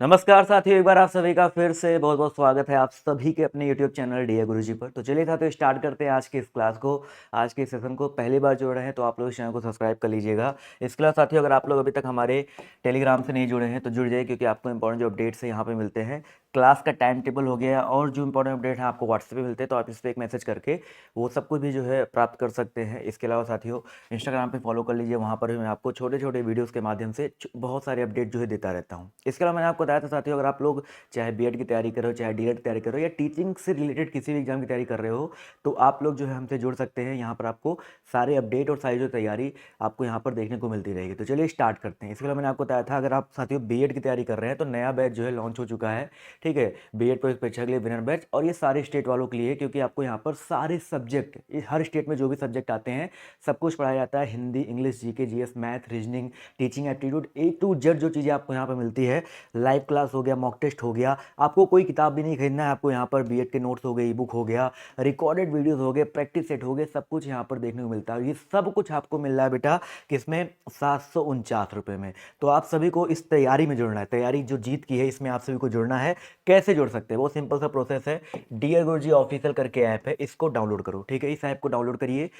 नमस्कार साथियों, एक बार आप सभी का फिर से बहुत बहुत स्वागत है आप सभी के अपने YouTube चैनल डी ए गुरुजी पर। तो चलिए साथियों, स्टार्ट करते हैं आज की इस क्लास को, आज के सेशन को। पहली बार जुड़ रहे हैं तो आप लोग इस चैनल को सब्सक्राइब कर लीजिएगा। इसके अलावा साथियों, अगर आप लोग अभी तक हमारे टेलीग्राम से नहीं जुड़े हैं तो जुड़ जाइए, क्योंकि आपको इंपॉर्टेंट जो अपडेट्स हैं यहाँ पे मिलते हैं। क्लास का टाइम टेबल हो गया और जो इंपॉर्टेंट अपडेट है आपको व्हाट्सएप पे मिलते हैं, तो आप इस पर एक मैसेज करके वो सब कुछ भी जो है प्राप्त कर सकते हैं। इसके अलावा साथियों, इंस्टाग्राम पे फॉलो कर लीजिए, वहाँ पर भी मैं आपको छोटे छोटे वीडियोस के माध्यम से बहुत सारे अपडेट जो है देता रहता हूँ। इसके अलावा मैंने आपको बताया था साथियों, अगर आप लोग चाहे बीएड की तैयारी करो, चाहे डीएड की तैयारी करो, या टीचिंग से रिलेटेड किसी भी एग्जाम की तैयारी कर रहे हो, तो आप लोग जो है हमसे जुड़ सकते हैं। यहाँ पर आपको सारे अपडेट और सारी जो तैयारी आपको यहाँ पर देखने को मिलती रहेगी। तो चलिए स्टार्ट करते हैं। इसके अलावा मैंने आपको बताया था, अगर आप साथियों बीएड की तैयारी कर रहे हैं तो नया बैच जो है लॉन्च हो चुका है। ठीक है, बीएड प्रवेश परीक्षा के लिए विनर बैच, और ये सारे स्टेट वालों के लिए, क्योंकि आपको यहाँ पर सारे सब्जेक्ट, हर स्टेट में जो भी सब्जेक्ट आते हैं सब कुछ पढ़ाया जाता है। Hindi, English, GK, GS, math, reasoning, teaching aptitude, A to Z जो चीज़ें आपको यहाँ पर मिलती है। लाइव क्लास हो गया, मॉक टेस्ट हो गया, आपको कोई किताब भी नहीं खरीदना है। आपको यहाँ पर बीएड के नोट्स हो गए, ई बुक हो गया, रिकॉर्डेड वीडियोस हो गए, प्रैक्टिस सेट हो गए, सब कुछ यहाँ पर देखने को मिलता है। ये सब कुछ आपको मिल रहा है बेटा किसमें, 749 रुपये में। तो आप सभी को इस तैयारी में जुड़ना है, तैयारी जो जीत की है इसमें आप सभी को जुड़ना है। कैसे जुड़ सकते हैं, वो सिंपल सा प्रोसेस है। डियर गुरुजी ऑफिशियल करके ऐप है, इसको डाउनलोड करो। ठीक है, इस ऐप को डाउनलोड करिए,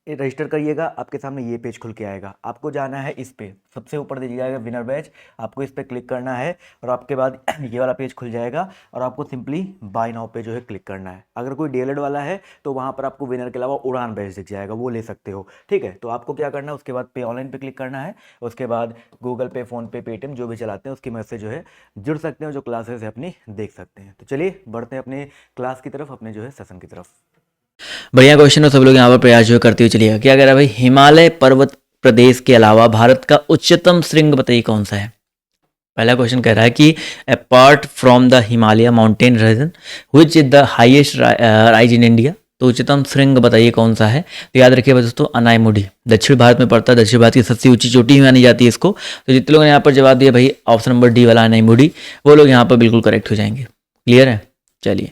रजिस्टर करिएगा, आपके सामने ये पेज खुल के आएगा। आपको जाना है इस पे, सबसे ऊपर दे जाएगा विनर बैच, आपको इस पे क्लिक करना है और आपके बाद ये वाला पेज खुल जाएगा और आपको सिंपली बाय नाउ पे जो है क्लिक करना है। अगर कोई डीएलएड वाला है तो वहाँ पर आपको विनर के अलावा उड़ान बैच दिख जाएगा, वो ले सकते हो। ठीक है, तो आपको क्या करना है, उसके बाद पे ऑनलाइन पे क्लिक करना है, उसके बाद गूगल पे, फ़ोनपे, पेटीएम जो भी चलाते हैं उसकी मदद से जो है जुड़ सकते हैं, जो क्लासेस है अपनी देख सकते हैं। तो चलिए बढ़ते हैं अपने क्लास की तरफ, अपने जो है सेशन की तरफ। बढ़िया क्वेश्चन है, सब लोग यहाँ पर प्रयास जो करते हुए चलिएगा। क्या कह रहा है भाई, हिमालय पर्वत प्रदेश के अलावा भारत का उच्चतम श्रृंग बताइए कौन सा है। पहला क्वेश्चन कह रहा है कि apart from the Himalaya mountain region which is the highest rise in India, तो उच्चतम श्रृंग बताइए कौन सा है। तो याद रखिए दोस्तों, अनाईमुडी दक्षिण भारत में पड़ता है, दक्षिण भारत की सबसे ऊंची चोटी मानी जाती है इसको। तो जितने लोगों ने यहाँ पर जवाब दिया भाई ऑप्शन नंबर डी वाला अनाईमुडी, वो लोग यहाँ पर बिल्कुल करेक्ट हो जाएंगे। क्लियर है, चलिए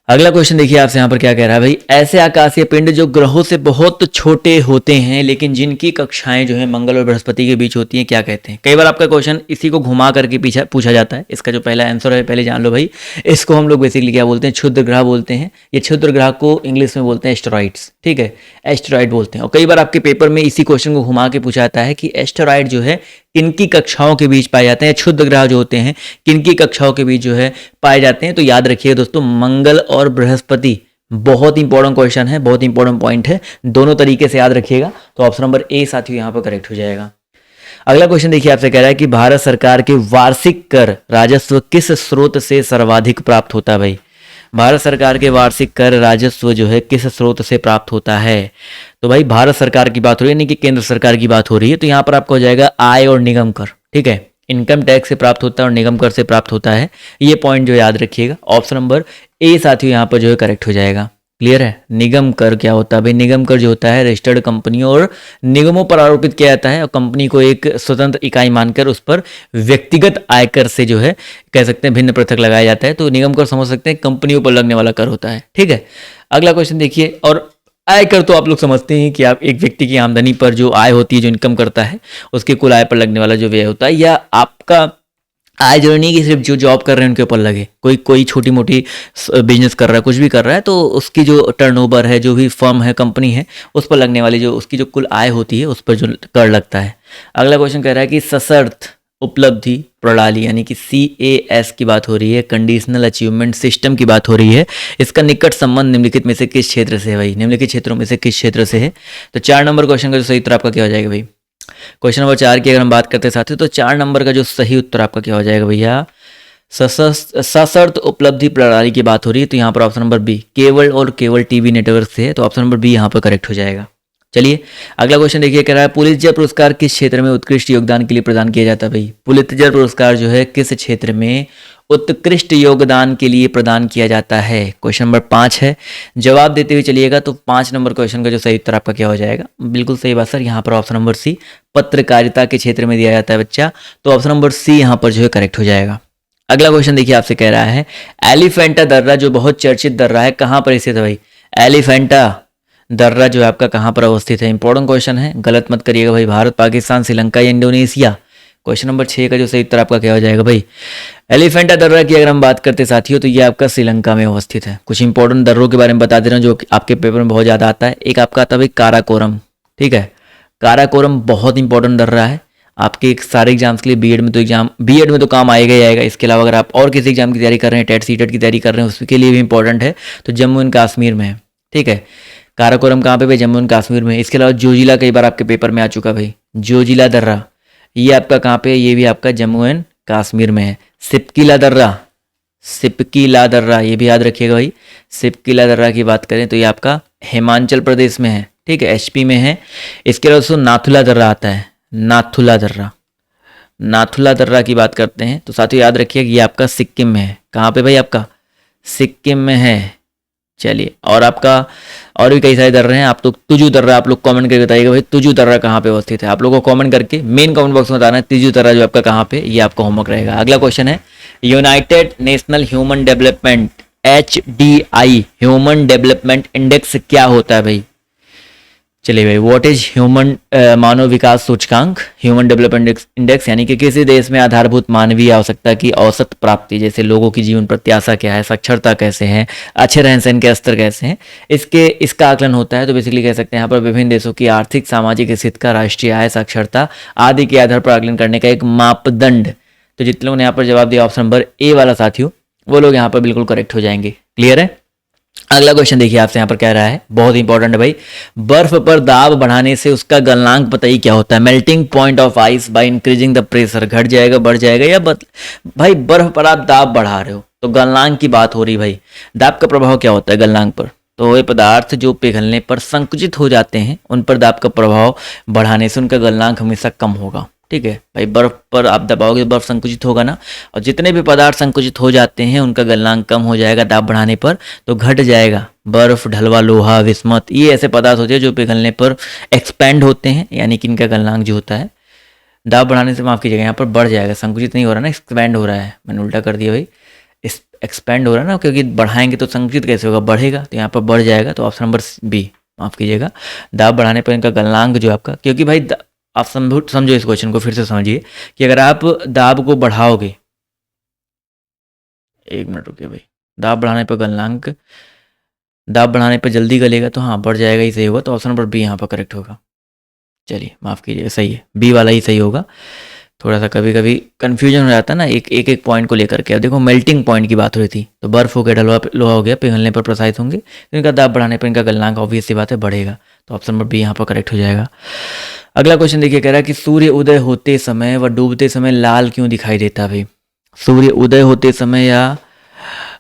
अगला क्वेश्चन देखिए आपसे यहाँ पर क्या कह रहा है भाई, ऐसे आकाशीय पिंड जो ग्रहों से बहुत छोटे होते हैं लेकिन जिनकी कक्षाएं जो है मंगल और बृहस्पति के बीच होती हैं, क्या कहते हैं। कई बार आपका क्वेश्चन इसी को घुमा करके पीछा पूछा जाता है। इसका जो पहला आंसर है पहले जान लो भाई, इसको हम लोग बेसिकली क्या बोलते हैं, क्षुद्र ग्रह बोलते हैं। ये क्षुद्र ग्रह को इंग्लिश में बोलते हैं एस्टेरॉइड्स। ठीक है, एस्टेरॉइड बोलते हैं। और कई बार आपके पेपर में इसी क्वेश्चन को घुमा के पूछा जाता है कि एस्टेरॉइड जो है किनकी कक्षाओं के बीच पाए जाते हैं, क्षुद्र ग्रह जो होते हैं किनकी कक्षाओं के बीच जो है पाए जाते हैं। तो याद रखिए दोस्तों, मंगल और बृहस्पति। बहुत इंपॉर्टेंट क्वेश्चन है, बहुत इंपॉर्टेंट पॉइंट है, दोनों तरीके से याद रखिएगा। तो ऑप्शन नंबर ए साथियों यहाँ पर करेक्ट हो जाएगा। अगला क्वेश्चन देखिए आपसे कह रहा है कि भारत सरकार के वार्षिक कर राजस्व किस स्रोत से सर्वाधिक प्राप्त होता है भाई। भारत सरकार के वार्षिक कर राजस्व जो है किस स्रोत से प्राप्त होता है। तो भाई भारत सरकार की बात हो रही है, यानी कि केंद्र सरकार की बात हो रही है। तो यहाँ पर आपको हो जाएगा आय और निगम कर। ठीक है, इनकम टैक्स से प्राप्त होता है और निगम कर से प्राप्त होता है। ये पॉइंट जो याद रखिएगा, ऑप्शन नंबर ए साथियों यहाँ पर जो है करेक्ट हो जाएगा। क्लियर है, निगम कर क्या होता है भाई, निगम कर जो होता है रजिस्टर्ड कंपनियों और निगमों पर आरोपित किया जाता है और कंपनी को एक स्वतंत्र इकाई मानकर उस पर व्यक्तिगत आयकर से जो है कह सकते हैं भिन्न पृथक लगाया जाता है। तो निगम कर समझ सकते हैं कंपनियों पर लगने वाला कर होता है। ठीक है, अगला क्वेश्चन देखिए, और आयकर तो आप लोग समझते हैं कि आप एक व्यक्ति की आमदनी पर जो आय होती है, जो इनकम करता है, उसके कुल आय पर लगने वाला जो व्यय होता है, या आपका आय जो नहीं कि सिर्फ जो जॉब कर रहे हैं उनके ऊपर लगे, कोई छोटी मोटी बिजनेस कर रहा है, कुछ भी कर रहा है, तो उसकी जो टर्नओवर है, जो भी फर्म है, कंपनी है, उस पर लगने वाली जो उसकी जो कुल आय होती है उस पर जो कर लगता है। अगला क्वेश्चन कह रहा है कि सशर्त उपलब्धि प्रणाली यानी कि CAS की बात हो रही है, कंडीशनल अचीवमेंट सिस्टम की बात हो रही है, इसका निकट संबंध निम्नलिखित में से किस क्षेत्र से है भाई, निम्नलिखित क्षेत्रों में से किस क्षेत्र से है। तो 4 नंबर क्वेश्चन का जो सही उत्तर आपका क्या हो जाएगा भाई। क्वेश्चन नंबर 4 की अगर हम बात करते हैं साथियों, तो 4 नंबर का जो सही उत्तर आपका क्या हो जाएगा भैया, सशर्त उपलब्धि प्रणाली की बात हो रही है। तो यहाँ पर ऑप्शन नंबर बी, केवल और केवल टीवी नेटवर्क से है। तो ऑप्शन नंबर बी यहाँ पर करेक्ट हो जाएगा। चलिए अगला क्वेश्चन देखिए, कह रहा है पुलित्जर पुरस्कार किस क्षेत्र में उत्कृष्ट योगदान के लिए प्रदान किया जाता है भाई। पुलित्जर पुरस्कार जो है किस क्षेत्र में उत्कृष्ट योगदान के लिए प्रदान किया जाता है। क्वेश्चन नंबर 5 है, जवाब देते हुए चलिएगा। तो 5 नंबर क्वेश्चन का जो सही उत्तर आपका क्या हो जाएगा, बिल्कुल सही बात सर, यहाँ पर ऑप्शन नंबर सी, पत्रकारिता के क्षेत्र में दिया जाता है बच्चा। तो ऑप्शन नंबर सी यहाँ पर जो है करेक्ट हो जाएगा। अगला क्वेश्चन देखिए आपसे कह रहा है, एलिफेंटा दर्रा जो बहुत चर्चित दर्रा है कहाँ पर स्थित है भाई। एलिफेंटा दर्रा जो है आपका कहाँ पर अवस्थित है, इंपॉर्टेंट क्वेश्चन है, गलत मत करिएगा भाई। भारत, पाकिस्तान, श्रीलंका या इंडोनेशिया, क्वेश्चन नंबर 6 का जो सही उत्तर आपका क्या हो जाएगा भाई, एलिफेंटा दर्रा की अगर हम बात करते साथियों तो ये आपका श्रीलंका में अवस्थित है। कुछ इंपॉर्टेंट दर्रों के बारे में बता दे रहा हूँ जो कि आपके पेपर में बहुत ज़्यादा आता है। एक आपका आता है भाई काराकोरम, ठीक है, काराकोरम बहुत इंपॉर्टेंट दर्रा है आपके सारे एग्जाम्स के लिए। बीएड में तो काम आएगा ही आएगा। इसके अलावा अगर आप और किसी एग्जाम की तैयारी कर रहे हैं, टेट सीटेट की तैयारी कर रहे हैं, उसके लिए भी इंपॉर्टेंट है। तो जम्मू एंड कश्मीर में है, ठीक है। काराकोरम कहाँ पे भाई, जम्मू एंड कश्मीर में। इसके अलावा जोजिला कई बार आपके पेपर में आ चुका भाई, जोजिला दर्रा ये आपका कहाँ पे है, ये भी आपका जम्मू एंड कश्मीर में है। सिपकीला दर्रा, सिपकीला दर्रा ये भी याद रखिएगा भाई। सिपकीला दर्रा की बात करें तो ये आपका हिमाचल प्रदेश में है, ठीक है, एचपी में है। इसके अलावा दोस्तों नाथुला दर्रा आता है, नाथुला दर्रा, नाथुला दर्रा की बात करते हैं तो साथियों याद रखिए कि ये आपका सिक्किम में है। कहाँ पे भाई, आपका सिक्किम में है। चलिए, और आपका और भी कई सारे दर्रे हैं। आप लोग तुजू दर्रा आप लोग कमेंट करके बताइएगा भाई तुजू दर्रा कहाँ पे अवस्थित है। आप लोगों को कमेंट करके मेन कमेंट बॉक्स में बताना है तुजू दर्रा जो आपका कहाँ पे, ये आपका होमवर्क रहेगा। अगला क्वेश्चन है United national human development HDI human development index क्या होता है भाई। चलिए भाई, व्हाट इज ह्यूमन मानव विकास सूचकांक, ह्यूमन डेवलपमेंट इंडेक्स यानी कि किसी देश में आधारभूत मानवीय आवश्यकता की औसत प्राप्ति, जैसे लोगों की जीवन प्रत्याशा क्या है, साक्षरता कैसे है, अच्छे रहन सहन के स्तर कैसे हैं, इसका आकलन होता है। तो बेसिकली कह सकते हैं यहाँ पर विभिन्न देशों की आर्थिक सामाजिक स्थिति का, राष्ट्रीय आय, साक्षरता आदि के आधार पर आकलन करने का एक मापदंड। तो जितने लोगों ने यहाँ पर जवाब दिया ऑप्शन नंबर ए वाला साथियों, वो लोग यहाँ पर बिल्कुल करेक्ट हो जाएंगे। क्लियर है। अगला क्वेश्चन देखिए आपसे यहाँ पर कह रहा है, बहुत इंपॉर्टेंट है भाई, बर्फ पर दाब बढ़ाने से उसका गलनांक बताइए क्या होता है। Melting point of ice by increasing the pressure, घट जाएगा बढ़ जाएगा, या भाई बर्फ पर आप दाब बढ़ा रहे हो तो गलनांक की बात हो रही। भाई दाब का प्रभाव क्या होता है गलनांक पर, तो वे पदार्थ जो पिघलने पर संकुचित हो जाते हैं उन पर दाब का प्रभाव बढ़ाने से उनका गलनांक हमेशा कम होगा। ठीक है भाई, बर्फ पर आप दबाओगे बर्फ संकुचित होगा ना, और जितने भी पदार्थ संकुचित हो जाते हैं उनका गलनांक कम हो जाएगा दाब बढ़ाने पर, तो घट जाएगा। बर्फ, ढलवा लोहा, विस्मत, ये ऐसे पदार्थ होते हैं जो पिघलने पर एक्सपेंड होते हैं, यानी कि इनका गलनांक जो होता है दाब बढ़ाने से, माफ कीजिएगा, यहाँ पर बढ़ जाएगा। संकुचित नहीं हो रहा ना, एक्सपेंड हो रहा है, मैंने उल्टा कर दिया भाई, एक्सपेंड हो रहा है ना, क्योंकि बढ़ाएंगे तो संकुचित कैसे होगा, बढ़ेगा, तो यहाँ पर बढ़ जाएगा। तो ऑप्शन नंबर बी, माफ कीजिएगा, दाब बढ़ाने पर इनका गलनांक जो आपका, क्योंकि भाई आप समझो इस क्वेश्चन को, फिर से समझिए कि अगर आप दाब को बढ़ाओगे, एक मिनट रुकिए भाई, दाब बढ़ाने पर गलनांक, दाब बढ़ाने पर जल्दी गलेगा तो हाँ बढ़ जाएगा, ही सही होगा। तो ऑप्शन नंबर बी यहाँ पर करेक्ट होगा। चलिए माफ़ कीजिए, सही है, बी वाला ही सही होगा। थोड़ा सा कभी कभी कन्फ्यूजन हो जाता है ना एक पॉइंट को लेकर के। अब देखो मेल्टिंग पॉइंट की बात हो रही थी, तो बर्फ हो गया, ढलवा लोहा हो गया, पिघलने पर प्रसारित होंगे, तो इनका दाब बढ़ाने पर इनका गलनांक ऑब्वियस सी बात है बढ़ेगा। तो ऑप्शन नंबर बी यहाँ पर करेक्ट हो जाएगा। अगला क्वेश्चन देखिए, कह रहा है कि सूर्य उदय होते समय व डूबते समय लाल क्यों दिखाई देता भाई। सूर्य उदय होते समय या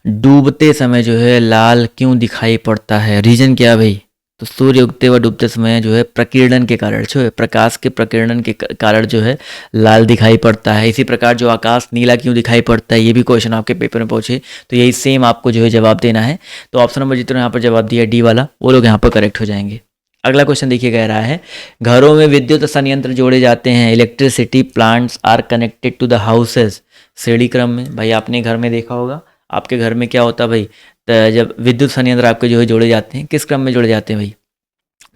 डूबते समय जो है लाल क्यों दिखाई पड़ता है, रीजन क्या भाई। तो सूर्य उगते व डूबते समय जो है प्रकीर्णन के कारण, जो है प्रकाश के प्रकीर्णन के कारण जो है लाल दिखाई पड़ता है। इसी प्रकार जो आकाश नीला क्यों दिखाई पड़ता है, ये भी क्वेश्चन आपके पेपर में पूछे, तो यही सेम आपको जो है जवाब देना है। तो ऑप्शन नंबर जितने यहाँ पर जवाब दिया डी वाला, वो लोग यहाँ पर करेक्ट हो जाएंगे। अगला क्वेश्चन देखिए, कह रहा है घरों में विद्युत संयंत्र जोड़े जाते हैं, electricity plants are connected to the houses, श्रेणी क्रम में। भाई आपने घर में देखा होगा, आपके घर में क्या होता है भाई, तो जब विद्युत संयंत्र आपके जो है जोड़े जाते हैं, किस क्रम में जोड़े जाते हैं भाई।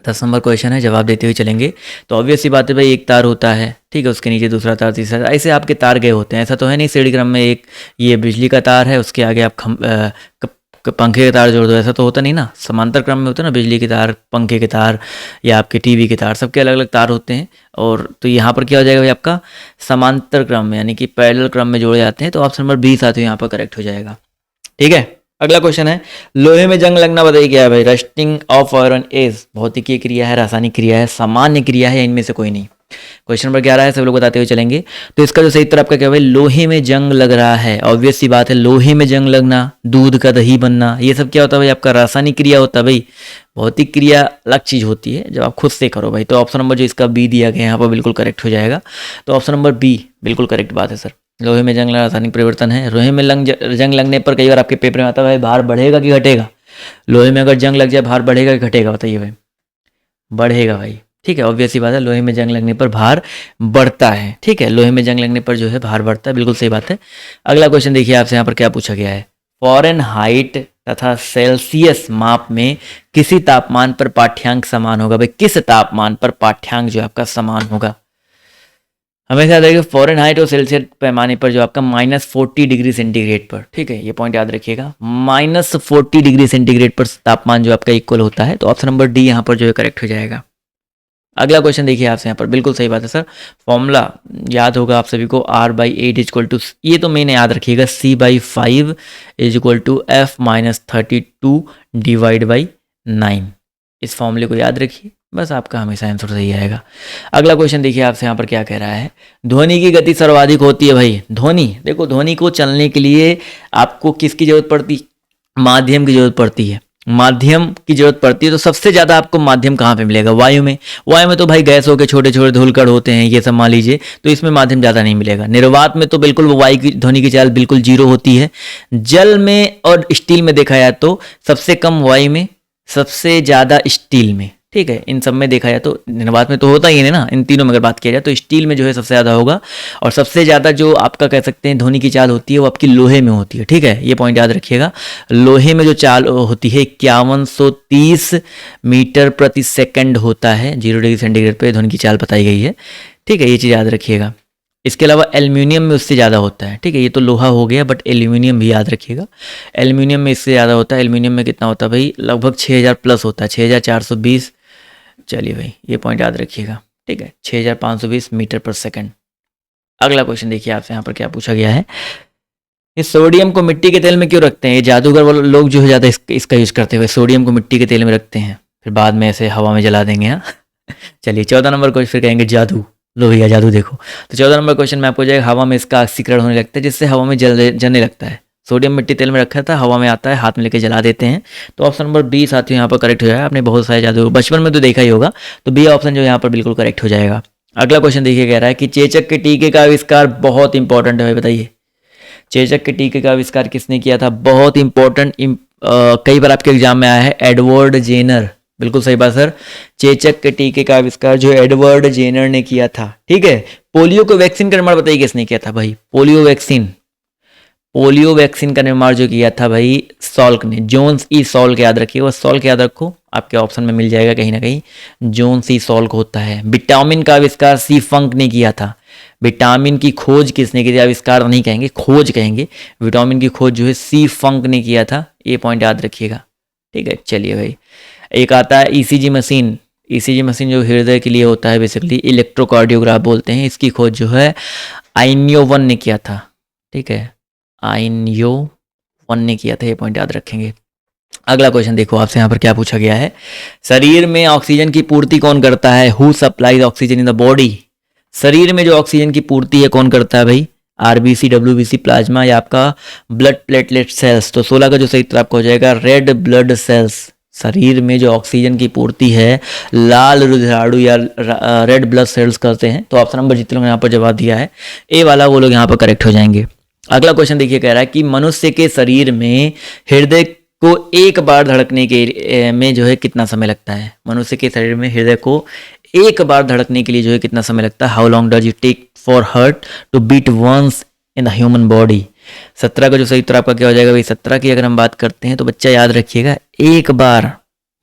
10 नंबर क्वेश्चन है, जवाब देते हुए चलेंगे। तो ऑब्वियस सी बात है भाई, एक तार होता है, ठीक है, उसके नीचे दूसरा तार, तीसरा, ऐसे आपके तार गए होते हैं। ऐसा तो है नहीं श्रेणी क्रम में एक ये बिजली का तार है, उसके आगे आप पंखे के तार जोड़ दो, ऐसा तो होता नहीं ना। समांतर क्रम में होता है ना, बिजली के तार, पंखे के तार, या आपके टीवी के तार, सबके अलग अलग तार होते हैं। और तो यहाँ पर क्या हो जाएगा भाई, आपका समांतर क्रम में यानी कि पैरेलल क्रम में जोड़े जाते हैं। तो ऑप्शन नंबर बी साथियों यहाँ पर करेक्ट हो जाएगा। ठीक है, अगला क्वेश्चन है, लोहे में जंग लगना बताइए क्या है भाई। रस्टिंग ऑफ आयरन इज भौतिकीय क्रिया है, रासायनिक क्रिया है, सामान्य क्रिया है, इनमें से कोई नहीं। क्वेश्चन नंबर 11 है, सब लोग बताते हुए चलेंगे। तो इसका जो सही उत्तर आपका क्या भाई, लोहे में जंग लग रहा है। ऑब्वियस सी बात है, लोहे में जंग लगना, दूध का दही बनना, ये सब क्या होता है भाई, आपका रासायनिक क्रिया होता है भाई। भौतिक क्रिया अलग चीज होती है जब आप खुद से करो भाई। तो ऑप्शन नंबर जो इसका बी दिया गया यहाँ पर बिल्कुल करेक्ट हो जाएगा। तो ऑप्शन नंबर बी बिल्कुल करेक्ट बात है सर, लोहे में जंग लगना रासायनिक परिवर्तन है। लोहे में जंग लगने पर कई बार आपके पेपर में आता है भाई, भार बढ़ेगा कि घटेगा। लोहे में अगर जंग लग जाए भार बढ़ेगा कि घटेगा, बताइए भाई। बढ़ेगा भाई, ठीक है, ऑब्वियस सी बात है, लोहे में जंग लगने पर भार बढ़ता है। ठीक है, लोहे में जंग लगने पर जो है भार बढ़ता है, बिल्कुल सही बात है। अगला क्वेश्चन देखिए आपसे यहाँ पर क्या पूछा गया है, फॉरेनहाइट तथा सेल्सियस माप में किसी तापमान पर पाठ्यांक समान होगा भाई। किस तापमान पर पाठ्यांक जो आपका समान होगा। हमेशा याद रखिएगा फ़ारेनहाइट और सेल्सियस पैमाने पर जो आपका -40 डिग्री सेंटीग्रेड पर, ठीक है, ये पॉइंट याद रखिएगा, -40 डिग्री सेंटीग्रेड पर तापमान जो आपका इक्वल होता है। तो ऑप्शन नंबर डी यहाँ पर जो है करेक्ट हो जाएगा। अगला क्वेश्चन देखिए आपसे यहाँ पर, बिल्कुल सही बात है सर। फॉर्मूला याद होगा आप सभी को, R/8 इक्वल टू, ये तो मैंने याद रखिएगा, C/5 is equal to F-32 divide by 9। इस फॉर्मूले को याद रखिए, बस आपका हमेशा आंसर सही आएगा। अगला क्वेश्चन देखिए आपसे यहाँ पर क्या कह रहा है, ध्वनि की गति सर्वाधिक होती है भाई। ध्वनि, देखो ध्वनि को चलने के लिए आपको किसकी जरूरत पड़ती, माध्यम की जरूरत पड़ती है। माध्यम की जरूरत पड़ती है तो सबसे ज़्यादा आपको माध्यम कहाँ पे मिलेगा, वायु में। वायु में तो भाई गैसों के छोटे छोटे धूलकण होते हैं, ये सब मान लीजिए, तो इसमें माध्यम ज़्यादा नहीं मिलेगा। निर्वात में तो बिल्कुल वो वायु की ध्वनि की चाल बिल्कुल जीरो होती है। जल में और स्टील में देखा जाए तो सबसे कम वायु में, सबसे ज़्यादा स्टील में, ठीक है। इन सब में देखा जाए तो निर्वात में तो होता ही है ना, इन तीनों में अगर बात किया जाए तो स्टील में जो है सबसे ज़्यादा होगा। और सबसे ज़्यादा जो आपका कह सकते हैं ध्वनि की चाल होती है वो आपकी लोहे में होती है, ठीक है, ये पॉइंट याद रखिएगा। लोहे में जो चाल होती है 5130 मीटर प्रति सेकंड होता है, 0 डिग्री सेंटीग्रेड पे ध्वनि की चाल बताई गई है, ठीक है, ये चीज़ याद रखिएगा। इसके अलावा एल्यूमिनियम में उससे ज़्यादा होता है, ठीक है, ये तो लोहा हो गया, बट एल्यूमिनियम भी याद रखिएगा, एल्यूमिनियम में इससे ज़्यादा होता है। एल्यूमिनियम में कितना होता है भाई, लगभग 6000 प्लस होता है, 6420। चलिए भाई ये पॉइंट याद रखिएगा, ठीक है, 6520 मीटर पर सेकंड। अगला क्वेश्चन देखिए आपसे यहाँ पर क्या पूछा गया है, इस सोडियम को मिट्टी के तेल में क्यों रखते हैं। ये जादूगर वाले लोग जो है ज़्यादा इसका यूज़ करते हुए सोडियम को मिट्टी के तेल में रखते हैं, फिर बाद में ऐसे हवा में जला देंगे। हाँ चलिए 14 नंबर क्वेश्चन, फिर कहेंगे जादू, लो भैया जादू देखो। तो 14 नंबर क्वेश्चन में आपको जाएगा, हवा में इसका ऑक्सीकरण होने लगता है जिससे हवा में जलने लगता है। सोडियम मिट्टी तेल में रखा था, हवा में आता है, हाथ में लेके जला देते हैं। तो ऑप्शन नंबर बी साथियों यहाँ पर करेक्ट हो जाएगा। आपने बहुत सारे जादू बचपन में तो देखा ही होगा, तो बी ऑप्शन जो यहाँ पर बिल्कुल करेक्ट हो जाएगा। अगला क्वेश्चन देखिए, कह रहा है कि चेचक के टीके का आविष्कार, बहुत इंपॉर्टेंट है भाई, बताइए चेचक के टीके का आविष्कार किसने किया था, बहुत इंपॉर्टेंट, कई बार आपके एग्जाम में आया है, एडवर्ड जेनर। बिल्कुल सही बात सर, चेचक के टीके का आविष्कार जो एडवर्ड जेनर ने किया था, ठीक है। पोलियो को वैक्सीन का निर्माण बताइए किसने किया था भाई, पोलियो वैक्सीन का निर्माण जो किया था भाई सॉल्क ने, जोन्स ई सॉल्क, याद रखिए, वो सॉल्क याद रखो, आपके ऑप्शन में मिल जाएगा कहीं ना कहीं, जोन्स ई सॉल्क होता है। विटामिन का आविष्कार सी फंक ने किया था। विटामिन की खोज किसने की थी, आविष्कार नहीं कहेंगे, खोज कहेंगे। विटामिन की खोज जो है सी फंक ने किया था, ये पॉइंट याद रखिएगा, ठीक है। चलिए भाई एक आता है ईसीजी मशीन, ईसीजी मशीन जो हृदय के लिए होता है, बेसिकली इलेक्ट्रोकार्डियोग्राफ बोलते हैं, इसकी खोज जो है आइन्यो वन ने किया था, ठीक है, आइन्यो वन ने किया था, ये पॉइंट याद रखेंगे। अगला क्वेश्चन देखो आपसे यहाँ पर क्या पूछा गया है, शरीर में ऑक्सीजन की पूर्ति कौन करता है, who supplies oxygen in the body. शरीर में जो ऑक्सीजन की पूर्ति है कौन करता है भाई, आरबीसी, डब्ल्यूबीसी, प्लाज्मा या आपका ब्लड प्लेटलेट सेल्स। तो 16 का जो सही उत्तर आपका हो जाएगा रेड ब्लड सेल्स। शरीर में जो ऑक्सीजन की पूर्ति है लाल रुधिराणु या रेड ब्लड सेल्स करते हैं। तो ऑप्शन नंबर जितने लोग यहाँ पर जवाब दिया है ए वाला, वो लोग यहाँ पर करेक्ट हो जाएंगे। अगला क्वेश्चन देखिए, कह रहा है कि मनुष्य के शरीर में हृदय को एक बार धड़कने के में जो है कितना समय लगता है। मनुष्य के शरीर में हृदय को एक बार धड़कने के लिए जो है कितना समय लगता है, how long does it take for heart to beat once in the human body. 17 का जो सही उत्तर आपका क्या हो जाएगा भाई, 17 की अगर हम बात करते हैं तो बच्चा याद रखिएगा, एक बार,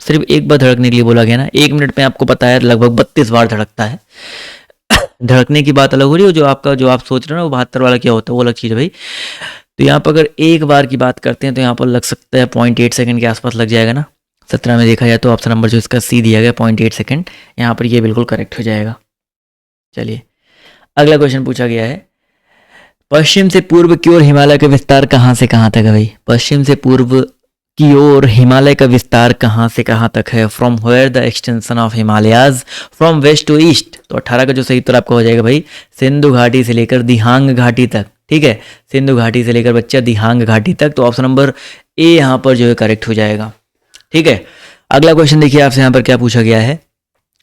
सिर्फ एक बार धड़कने के लिए बोला गया ना। 1 मिनट में आपको पता है लगभग 32 बार धड़कता है। धड़कने की बात अलग हो रही है, जो आप सोच रहे हो ना वो 72 वाला क्या होता है, वो अलग चीज़ है भाई। तो यहाँ पर अगर एक बार की बात करते हैं तो यहाँ पर लग सकता है 0.8 सेकंड के आसपास लग जाएगा ना। 17 में देखा जाए तो ऑप्शन नंबर जो इसका सी दिया गया 0.8 सेकंड, यहाँ पर ये बिल्कुल करेक्ट हो जाएगा। चलिए अगला क्वेश्चन पूछा गया है, पश्चिम से पूर्व की ओर हिमालय का विस्तार कहाँ से कहाँ तक है भाई। पश्चिम से पूर्व की ओर हिमालय का विस्तार कहाँ से कहाँ तक है, from where the extension of Himalayas from west to east. तो 18 का जो सही उत्तर आपका हो जाएगा भाई, सिंधु घाटी से लेकर दिहांग घाटी तक, ठीक है, सिंधु घाटी से लेकर बच्चा दिहांग घाटी तक। तो ऑप्शन नंबर ए यहाँ पर जो है करेक्ट हो जाएगा, ठीक है। अगला क्वेश्चन देखिए आपसे यहाँ पर क्या पूछा गया है,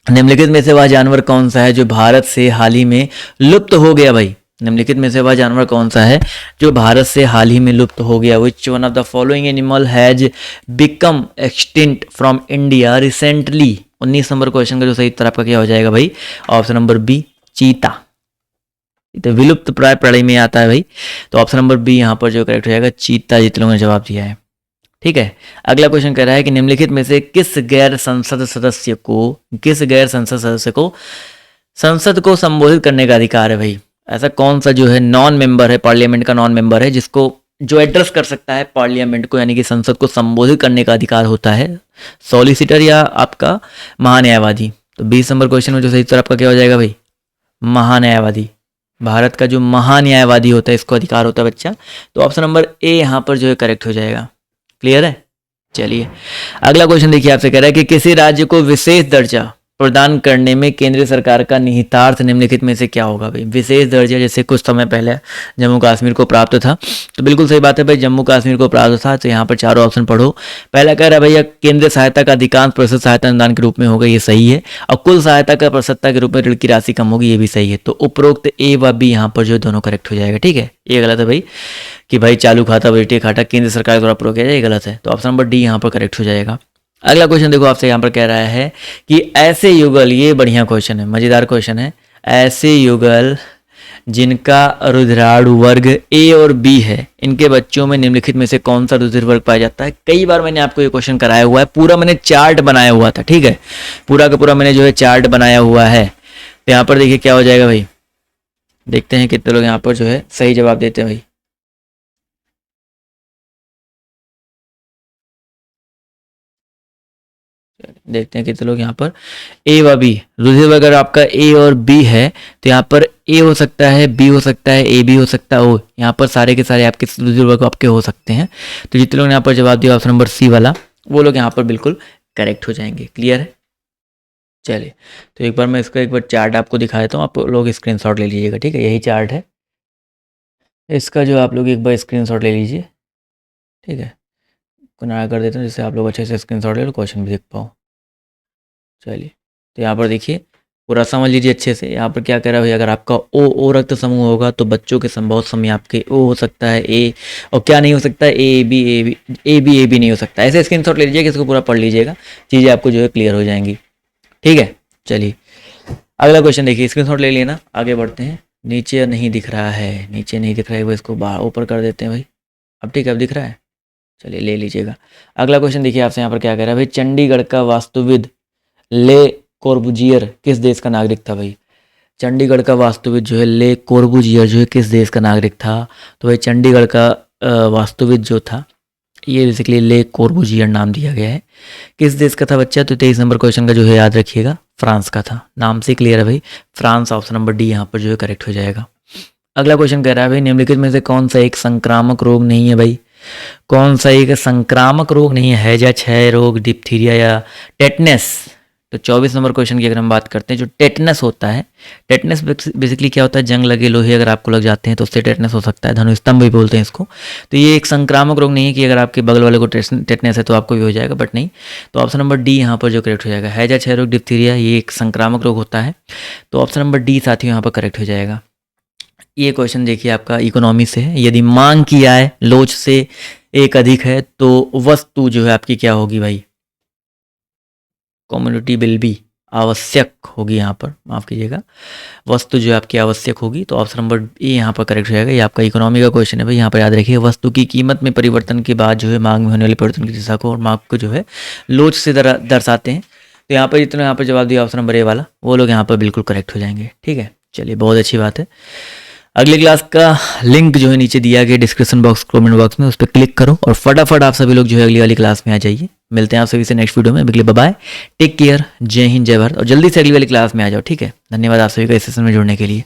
निम्नलिखित में से वह जानवर कौन सा है जो भारत से हाल ही में लुप्त हो गया भाई। निम्नलिखित में से वह जानवर कौन सा है जो भारत से हाल ही में लुप्त हो गया। Which one of the following animal has become extinct from India recently. 19 number question का जो सही उत्तर आपका क्या हो जाएगा भाई, ऑप्शन नंबर बी चीता। तो विलुप्त प्राय प्रणाली में आता है भाई, तो ऑप्शन नंबर बी यहाँ पर जो करेक्ट हो जाएगा, चीता। जितने लोगों ने जवाब दिया है, ठीक है। अगला क्वेश्चन कह रहा है कि निम्नलिखित में से किस गैर संसद सदस्य को संसद को संबोधित करने का अधिकार है भाई। ऐसा कौन सा जो है नॉन मेंबर है, पार्लियामेंट का नॉन मेंबर है, जिसको जो एड्रेस कर सकता है पार्लियामेंट को, यानी कि संसद को संबोधित करने का अधिकार होता है? सॉलिसिटर या आपका महान्यायवादी? तो 20 नंबर क्वेश्चन में जो सही उत्तर आपका क्या हो जाएगा भाई? महान्यायवादी। भारत का जो महान्यायवादी होता है इसको अधिकार होता है बच्चा। तो ऑप्शन नंबर ए यहाँ पर जो है करेक्ट हो जाएगा। क्लियर है? चलिए अगला क्वेश्चन देखिए, आपसे कह रहा है कि किसी राज्य को विशेष दर्जा प्रदान करने में केंद्र सरकार का निहितार्थ निम्नलिखित में से क्या होगा भाई? विशेष दर्जा जैसे कुछ समय पहले जम्मू कश्मीर को प्राप्त था, तो बिल्कुल सही बात है भाई, जम्मू कश्मीर को प्राप्त था। तो यहाँ पर चारों ऑप्शन पढ़ो। पहला कह रहा है भैया केंद्रीय सहायता का अधिकांश प्रतिशत सहायता अनुदान के रूप में होगा, ये सही है। और कुल सहायता का प्रतिशतता के रूप में ऋण की राशि कम होगी, ये भी सही है। तो उपरोक्त ए व बी यहाँ पर जो दोनों करेक्ट हो जाएगा। ठीक है, ये गलत है भाई कि भाई चालू खाता बजटीय खाता केंद्र सरकार द्वारा प्रयोग किया जाए, ये गलत है। तो ऑप्शन नंबर डी यहाँ पर करेक्ट हो जाएगा। अगला क्वेश्चन देखो, आपसे यहाँ पर कह रहा है कि ऐसे युगल, ये बढ़िया क्वेश्चन है, मजेदार क्वेश्चन है। ऐसे युगल जिनका रुधिराणु वर्ग ए और बी है, इनके बच्चों में निम्नलिखित में से कौन सा रुधिर वर्ग पाया जाता है? कई बार मैंने आपको ये क्वेश्चन कराया हुआ है, पूरा मैंने चार्ट बनाया हुआ था। ठीक है, पूरा का पूरा मैंने जो है चार्ट बनाया हुआ है। तो यहाँ पर देखिए क्या हो जाएगा भाई, देखते हैं कितने लोग यहाँ पर जो है सही जवाब देते हैं भाई। देखते हैं कितने लोग यहाँ पर ए व बी, रुधिर वर्ग अगर आपका ए और बी है तो यहाँ पर ए हो सकता है, बी हो सकता है, ए बी हो सकता है, ओ, यहाँ पर सारे के सारे आपके रुधिर वर्ग आपके हो सकते हैं। तो जितने लोग ने यहाँ पर जवाब दिया ऑप्शन नंबर सी वाला, वो लोग यहाँ पर बिल्कुल करेक्ट हो जाएंगे। क्लियर है? चलिए तो एक बार मैं इसका एक बार चार्ट आपको दिखा देता हूँ, आप लोग स्क्रीनशॉट ले लीजिएगा। ठीक है, यही चार्ट है इसका, जो आप लोग एक बार स्क्रीनशॉट ले लीजिए। ठीक है, कुनारा कर देता हूँ जिससे आप लोग अच्छे से स्क्रीनशॉट ले लो, क्वेश्चन भी देख पाओ। चलिए तो यहाँ पर देखिए, पूरा समझ लीजिए अच्छे से। यहाँ पर क्या कह रहा है भाई, अगर आपका ओ रक्त समूह होगा तो बच्चों के संभव समय आपके ओ हो सकता है, ए, और क्या नहीं हो सकता है, ए बी नहीं हो सकता। ऐसे स्क्रीनशॉट ले लीजिएगा, इसको पूरा पढ़ लीजिएगा, चीज़ें आपको जो है क्लियर हो जाएंगी। ठीक है, चलिए अगला क्वेश्चन देखिए, स्क्रीनशॉट ले लेना, आगे बढ़ते हैं। नीचे नहीं दिख रहा है, नीचे नहीं दिख रहा है, वो इसको बाहर ऊपर कर देते हैं भाई। अब ठीक है, अब दिख रहा है, चलिए ले लीजिएगा। अगला क्वेश्चन देखिए, आपसे यहाँ पर क्या कह रहा है भाई, चंडीगढ़ का वास्तुविद ले कॉर्बुजियर किस देश का नागरिक था भाई? चंडीगढ़ का वास्तुविद जो है ले कॉर्बुजियर जो है किस देश का नागरिक था? तो भाई चंडीगढ़ का वास्तुविद जो था, ये बेसिकली ले कॉर्बुजियर नाम दिया गया है। किस देश का था बच्चा? तो 23 नंबर क्वेश्चन का जो है याद रखिएगा, फ्रांस का था। नाम से क्लियर है भाई, फ्रांस। ऑप्शन नंबर डी यहाँ पर जो है करेक्ट हो जाएगा। अगला क्वेश्चन कह रहा है भाई, निम्नलिखित में से कौन सा एक संक्रामक रोग नहीं है भाई? कौन सा एक संक्रामक रोग नहीं है? हैजा, क्षय रोग, डिप्थीरिया या टेटनस? तो 24 नंबर क्वेश्चन की अगर हम बात करते हैं, जो टेटनस होता है, टेटनस बेसिकली क्या होता है, जंग लगे लोहे अगर आपको लग जाते हैं तो उससे टेटनस हो सकता है, धनुस्तंभ भी बोलते हैं इसको। तो ये एक संक्रामक रोग नहीं है कि अगर आपके बगल वाले को टेटनस है तो आपको भी हो जाएगा, बट नहीं। तो ऑप्शन नंबर डी यहाँ पर जो करेक्ट हो जाएगा, हैजा, क्षय रोग, डिप्थीरिया, ये एक संक्रामक रोग होता है। तो ऑप्शन नंबर डी साथियों यहाँ पर करेक्ट हो जाएगा। ये क्वेश्चन देखिए आपका इकोनॉमी से है। यदि मांग की आय लोच से एक अधिक है तो वस्तु जो है आपकी क्या होगी भाई? कम्युनिटी बिल भी आवश्यक होगी, यहाँ पर माफ़ कीजिएगा, वस्तु जो है आपकी आवश्यक होगी। तो ऑप्शन नंबर ए यहाँ पर करेक्ट हो जाएगा। ये आपका इकोनॉमी का क्वेश्चन है भाई, यहाँ पर याद रखिए, वस्तु की कीमत में परिवर्तन के बाद जो है मांग में होने वाले परिवर्तन की दिशा को और मांग को जो है लोच से दर्शाते हैं। तो यहाँ पर जितना यहाँ पर जवाब दिया ऑप्शन नंबर ए वाला, वो लोग यहाँ पर बिल्कुल करेक्ट हो जाएंगे। ठीक है, चलिए बहुत अच्छी बात है। अगली क्लास का लिंक जो है नीचे दिया गया डिस्क्रिप्शन बॉक्स, कमेंट बॉक्स में, उस पर क्लिक करो और फटाफट आप सभी लोग जो है अगली वाली क्लास में आ जाइए। मिलते हैं आप सभी से नेक्स्ट वीडियो में। अगले बाय, टेक केयर, जय हिंद, जय भारत, और जल्दी से अगली वाली क्लास में आ जाओ। ठीक है, धन्यवाद आप सभी का इस सेशन में जुड़ने के लिए।